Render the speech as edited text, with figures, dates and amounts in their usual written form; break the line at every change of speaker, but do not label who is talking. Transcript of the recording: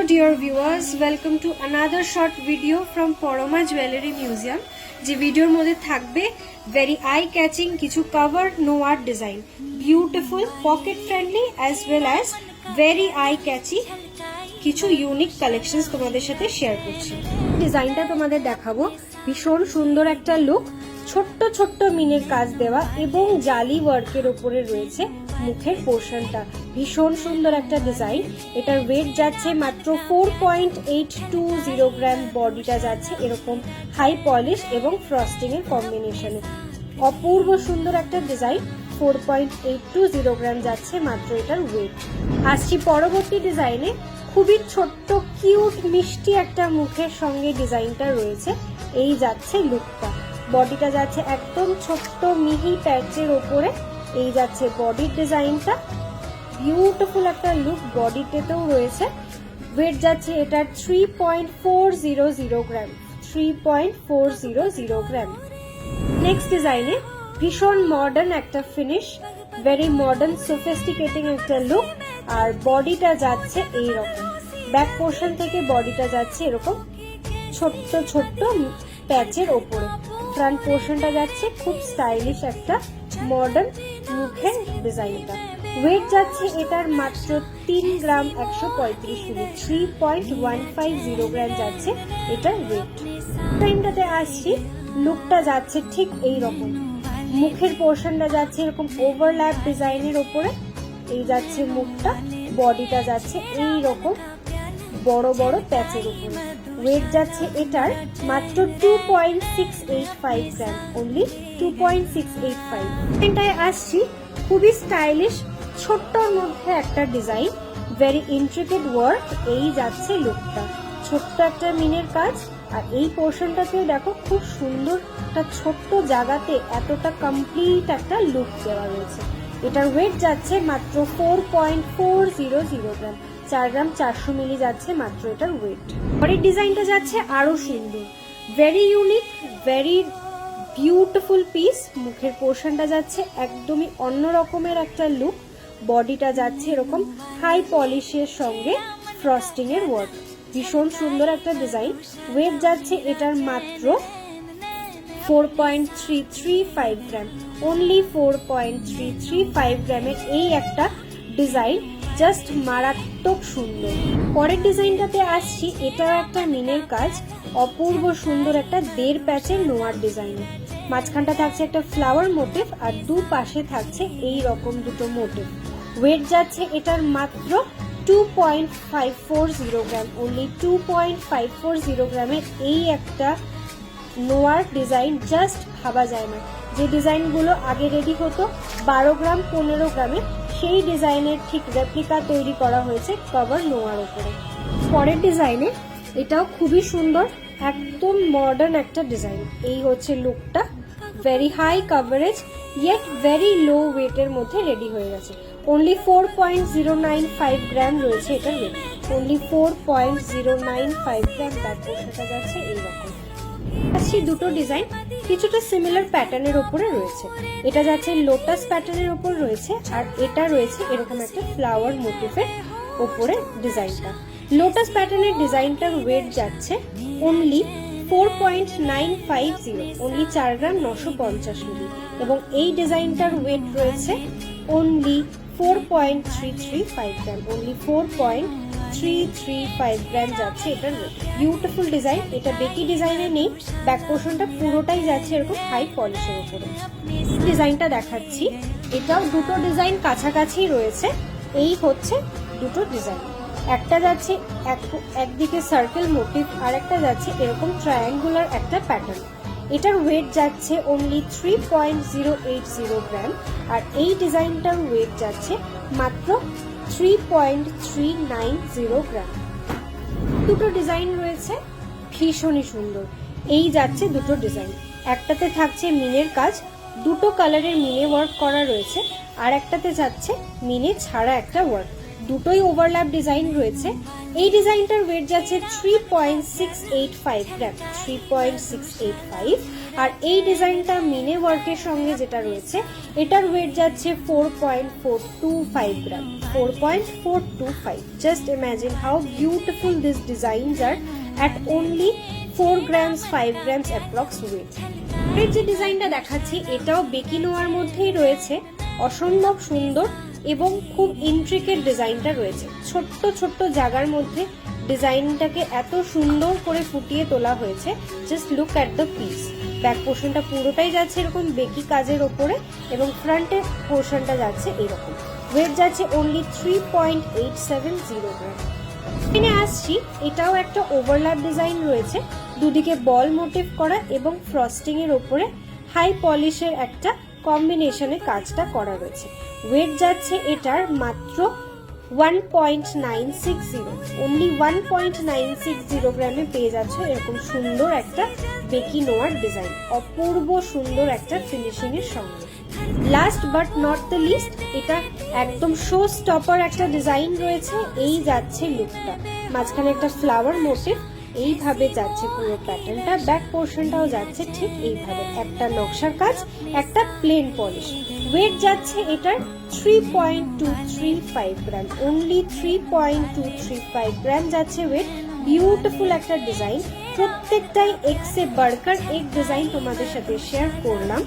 dear viewers, welcome to another short video from Poroma Jewelry Museum. যে ভিডিওর মধ্যে থাকবে very eye catching কিছু cover noir design, beautiful pocket friendly as well as very eye catchy কিছু unique collections তোমাদের সাথে share করছি। ডিজাইনটা তোমাদের দেখাবো, ভীষণ সুন্দর একটা লুক, ছোট্ট ছোট্ট মিনের কাজ দেওয়া এবং জালি ওয়ার্কের উপরে রয়েছে মুখের পোর্শনটা। ভীষণ সুন্দর একটা ডিজাইন। এটার ওয়েট যাচ্ছে মাত্র 4.820 গ্রাম। বডিটা যাচ্ছে এরকম হাই পলিশ এবং ফ্রস্টিং এর কম্বিনেশনে। অপূর্ব সুন্দর একটা ডিজাইন। 4.820 গ্রাম যাচ্ছে মাত্র এটার ওয়েট। আসছি পরবর্তী ডিজাইনে। খুবই ছোট্ট কিউট মিষ্টি একটা মুখের সঙ্গে ডিজাইনটা রয়েছে। এই যাচ্ছে লুকটা। বডিটা যাচ্ছে একদম ছোট্ট মিহি প্যাচের ওপরে। এই যাচ্ছে বডির ডিজাইনটা। বিউটিফুল একটা লুক বডিতেও রয়েছে। ওয়েট যাচ্ছে এটার 3.400 গ্রাম। 3.400 গ্রাম। নেক্সট ডিজাইনে ভীষণ মডার্ন একটা ফিনিশ, ভেরি মডার্ন সোফিস্টিকেটিং একটা লুক। আর বডিটা যাচ্ছে এইরকম, ব্যাক পোর্শন থেকে বডিটা যাচ্ছে এরকম ছোট্ট ছোট্ট প্যাচের ওপরে। ফ্রন্ট পোর্শনটা যাচ্ছে খুব স্টাইলিশ একটা মডার্ন মুখের ডিজাইনটা। ওয়েট যাচ্ছে এটার মাত্র 3 গ্রাম 135 মিলি। 3.150 গ্রাম যাচ্ছে এটার ওয়েট। টাইমটাতে আসছি, লুকটা যাচ্ছে ঠিক এই রকম। মুখের পোর্শনটা যাচ্ছে এরকম ওভারল্যাপ ডিজাইনের ওপরে। এই যাচ্ছে মুখটা, বডিটা যাচ্ছে এই রকম বড় বড় প্যাচের উপরে। ওয়েট যাচ্ছে এটার মাত্র 2.685 গ্রাম। অনলি 2.685। এটায় আসছি, খুবই স্টাইলিশ ছোট্টর মধ্যে একটা ডিজাইন, ভেরি ইন্ট্রিকেট ওয়ার্ক। এই যাচ্ছে লুকটা, ছোট্ট একটা মিনের কাজ। আর এই পোর্শনটাতেও দেখো খুব সুন্দর একটা ছোট্ট জায়গাতে এতটা কমপ্লিট একটা লুক দেওয়া রয়েছে। এটার ওয়েট যাচ্ছে মাত্র 4.400 গ্রাম। 4 গ্রাম 400 মিলি যাচ্ছে মাত্র এটার ওয়েট। পরের ডিজাইনটা যাচ্ছে আরো সুন্দর, very unique, very beautiful piece. মুখের পোর্শনটা যাচ্ছে একদমই অন্য রকমের একটা লুক। বডিটা যাচ্ছে এরকম হাই পলিশের সঙ্গে ফ্রস্টিং এর ওয়ার্ক। ভীষণ সুন্দর একটা ডিজাইন। ওয়েট যাচ্ছে এটার মাত্র 4.335 গ্রাম। অনলি 4.335 গ্রামের এই একটা ডিজাইন, জাস্ট মারাত্মক সুন্দর। পরের ডিজাইনটাতে আসছি, এটাও একটা মিনের কাজ, অপূর্ব সুন্দর একটা 1.5 প্যাচের নোয়ার ডিজাইন। মাঝখানটা থাকছে একটা ফ্লাওয়ার মোটিভ আর দু পাশে থাকছে এই রকম দুটো মোটিভ। ওয়েট যাচ্ছে এটার মাত্র 2.540 গ্রাম। অনলি 2.540 গ্রামের এই একটা নোয়ার ডিজাইন। জাস্ট ভাবা যায় না, যে ডিজাইনগুলো আগে রেডি হতো 12 গ্রাম 15 গ্রামে, সেই ডিজাইনের ঠিক রেপ্লিকা তৈরি করা হয়েছে কভার নোয়ার উপরে। পরের ডিজাইনে এটাও খুবই সুন্দর, একদম মডার্ন একটা ডিজাইন। এই হচ্ছে লুকটা, very high coverage yet very low ওয়েটের মধ্যে রেডি হয়ে গেছে। অনলি 4.095 গ্রাম রয়েছে এটার ওয়েট। অনলি 4.095 গ্রাম। ব্যাক পোর্শনটা যাচ্ছে এইরকম। আসছি দুটো ডিজাইন কিছুটা সিমিলার প্যাটার্নের উপরে রয়েছে। এটা যাচ্ছে লোটাস প্যাটার্নের উপর রয়েছে, আর এটা রয়েছে এরকম একটা ফ্লাওয়ার মোটিভের উপরে ডিজাইনটা। লোটাস প্যাটার্নের ডিজাইনটার ওয়েট যাচ্ছে অনলি 4.950। অনলি 4 গ্রাম 950 মিলি। এবং এই ডিজাইনটার ওয়েট রয়েছে অনলি 4.335 গ্রাম। অনলি 4.335 গ্রাম যাচ্ছে এটার ওয়েট। Beautiful design. এটা বেকি ডিজাইনে নেই, ব্যাক পোর্শনটা পুরোটাই যাচ্ছে এরকম হাই পলিশের উপরে। ডিজাইনটা দেখাচ্ছি, এটাও দুটো ডিজাইন কাছাকাছি রয়েছে। এই হচ্ছে দুটো ডিজাইন, একটা যাচ্ছে একদিকে সার্কেল মোটিভ আর একটা যাচ্ছে এরকম ট্রায়াঙ্গুলার একটা প্যাটার্ন। এটার ওয়েট যাচ্ছে অনলি 3.080 গ্রাম। আর এই ডিজাইনটার ওয়েট যাচ্ছে মাত্র 3.390 গ্রাম। দুটো ডিজাইন রয়েছে, ভীষণই সুন্দর। এই যাচ্ছে দুটো ডিজাইন, একটাতে থাকছে মিনের কাজ, দুটো কালারের মিনে ওয়ার্ক করা রয়েছে, আর একটাতে যাচ্ছে মিনে ছাড়া একটা ওয়ার্ক। দুটোই ওভারল্যাপ ডিজাইন রয়েছে। এই ডিজাইনটার ওয়েট যাচ্ছে 3.685 গ্রাম, 3.685। আর এই ডিজাইনটা মিনে ওয়ার্কের সঙ্গে যেটা রয়েছে এটার ওয়েট যাচ্ছে 4.425 gram, 4.425। Just imagine how beautiful this designs are at only 4 grams 5 grams approx weight। এর যে ডিজাইনটা দেখাচ্ছি এটাও বেকি নোয়ার মধ্যেই রয়েছে, অসম্ভব সুন্দর এবং খুব ইন্ট্রিকেট ডিজাইনটা রয়েছে। ছোট্ট ছোট্ট জায়গার মধ্যে ডিজাইনটাকে এত সুন্দর করে ফুটিয়ে তোলা হয়েছে। Just look at the piece. Back পোর্শনটা পুরোটাই যাচ্ছে এরকম বেকি কাজের ওপরে এবং ফ্রন্টের পোর্শনটা যাচ্ছে এরকম। ওয়েট যাচ্ছে অনলি 3.870 গ্রাম। এখানে আসছি, এটাও একটা ওভারল্যাপ ডিজাইন রয়েছে, দুদিকে বল মোটিভ করা এবং ফ্রস্টিং এর ওপরে হাই পলিশের একটা কম্বিনেশনে কাজটা করা রয়েছে। ওয়েট যাচ্ছে এটার মাত্র 1.960, অনলি 1.960 গ্রামে পেয়ে যাচ্ছে এরকম সুন্দর একটা বেকি নোয়ার ডিজাইন, অপূর্ব সুন্দর একটা ফিনিশিং এর সঙ্গে। Last but not the least, এটা একদম শো স্টপার একটা ডিজাইন রয়েছে। এই যাচ্ছে লুকটা, মাঝখানে একটা ফ্লাওয়ার মোটিভ, এইভাবে যাচ্ছে পুরো প্যাটার্নটা। ব্যাক পোর্শনটাও যাচ্ছে ঠিক এইভাবে, একটা নকশার কাজ, একটা প্লেন পলিশ। ওয়েট যাচ্ছে এটার 3.235 গ্রাম, অনলি 3.235 গ্রাম যাচ্ছে ওয়েট। বিউটিফুল একটা ডিজাইন, প্রত্যেকটাই এক সে বাড়কার এক ডিজাইন তোমাদের সাথে শেয়ার করলাম।